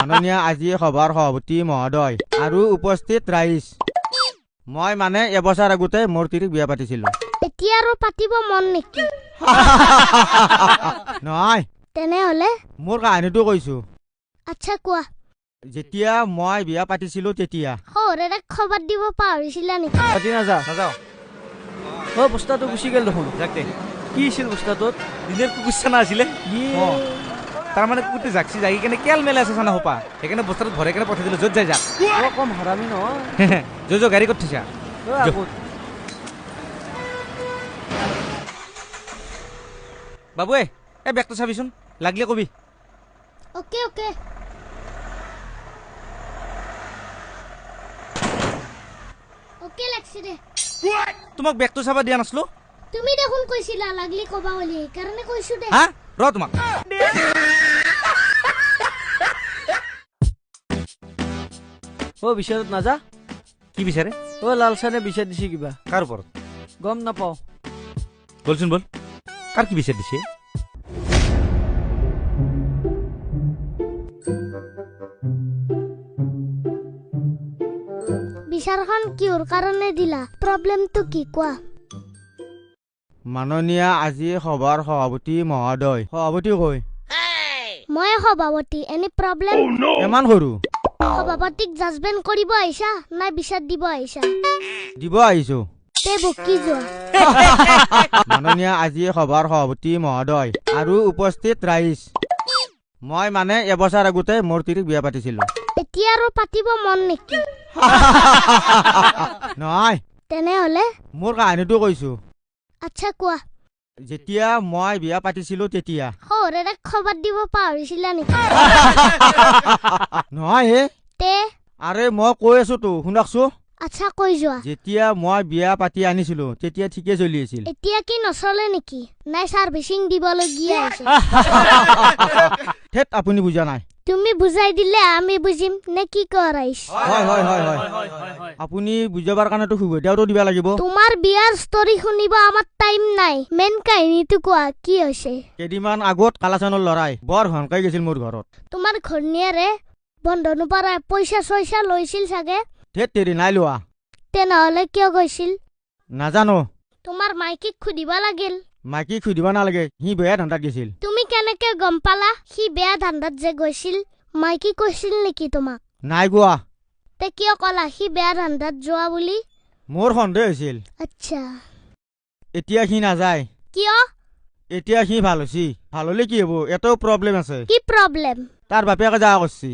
মাননীয় আজি সভাৰ সভাপতি মহোদয় আৰু উপস্থিত ৰাইজ, মই মানে এবছৰ আগতে মোৰ তিৰিক বিয়া পাতিছিলো। এতিয়া আৰু পাতিব মন নেকি? নহয়, তেনেহলে মোৰ কাহিনীটো কৈছো। আচ্ছা কোৱা। যেতিয়া মই বিয়া পাতিছিলো তেতিয়া শহুৰেক খবৰ দিব পাহৰিছিলা নেকি? পাতি নাযাওঁ অ বস্তাটো গুচি গেল দেখোন। কি আছিল বস্তাটোত? দিনের কুকুর ছানা আছিলে। তার মানে কুকুরটি জাগছি জাগি কেনে কেল মেলে আছে ছানা হোপা, সেইকাৰণে বস্তাটোত ভৰাই কেনে পঠাই দিলো য'ত যাই যাক। কম হাৰামি নহয়। যো গাড়ী ক'ত থৈছা? বাবুৱে এই বেগটো চাবিচোন, লাগিলে কবি। Okay okay. ওকে লাগছি দে। তোমাক বেগটো চাবা দিয়া নাছলো। তুমি দেখোন কৈছিলা লাগলি কবা বুলি, সেইকাৰণে কৈছো দে। হা ৰ তোমাক ও বিচাৰত নাযা। কি বিচাৰে? ও লালচানে বিচাৰ দিছে কিবা। কাৰ ওপৰত? গম নাপাও। বলচোন বল, কাৰ কি বিচাৰ দিছে? বিচাৰখন কিহৰ কাৰণে দিলা? প্ৰব্লেমটো কি কোৱা? মাননীয় আজি সভাৰ সভাপতি মহোদয়। সভাপতি কৈ মই সভাপতি, এনি প্ৰব্লেম? ইমান সৰু সভাপতিক জাজমেণ্ট কৰিব আহিছা নাই বিচাৰ দিব আহিছা? দিব আহিছো। তে বকি যোৱা। মাননীয় আজি সভাৰ সভাপতি মহোদয় আৰু উপস্থিত ৰাইজ, মই মানে এবছৰ আগতে মোৰ তিৰিক বিয়া পাতিছিলো। এতিয়া আৰু পাতিব মন নেকি? নহয়, তেনেহলে মোৰ কাহিনীটো কৈছো। আচ্ছা কোৱা। যেতিয়া মই বিয়া পাতিছিলো তেতিয়া শহুৰেক খবৰ দিব পাহৰিছিলা নেকি? নহয় হে, তে আৰে মই কৈ আছো তো শুনকচোন। আচ্ছা কৈ যোৱা। যেতিয়া মই বিয়া পাতি আনিছিলো তেতিয়া ঠিকে চলি আছিল। এতিয়া কি নচলে নেকি? নাই চাৰ্ভিচিং দিবলগীয়া আছে? ঠেত আপুনি বুজা নাই। তুমি বুজাই দিলে আমি বুজিম নে কি কৰাইছ? হয় হয় হয় হয়, আপুনি বুজাবাৰ কাৰণেতো সুবিধাও দিব লাগিব। তোমাৰ বিয়াৰ ষ্টৰী শুনিব আমাৰ টাইম নাই, মেইন কাহিনীটো কোৱা, কি হৈছে? কেইদিনমান আগত কালাচানৰ লৰাই বৰ ভনকাই গৈছিল মোৰ ঘৰত। তোমাৰ ঘৈণীয়েৰে বন্ধনৰ পৰা পইচা চইচা লৈছিল চাগে? ঠেত তেৰি নাই লোৱা। তেনেহলে কিয় গৈছিল? নাজানো, তোমাৰ মাইকীক সুধিব লাগিল। মাইকী সুধিব নালাগে, সি বেয়া ধান্দাত গৈছিল। তুমি কেনেকে গম পালা সি বেয়া ধান্দাত যে গৈছিল? মাইকী কৈছিল নেকি তোমাক? নাই গোৱা, তে কিয় কলা সি বেয়া ধান্দাত যোৱা বুলি? মোৰ সন্দেহ হৈছিল। আচ্ছা, এতিয়া সি নাযায়। কিয়? এতিয়া সি ভাল হৈছি। ভাল হলে কি হব, এটাও প্ৰব্লেম আছে। কি প্ৰব্লেম? তাৰ বাপেকে যা কৰছি।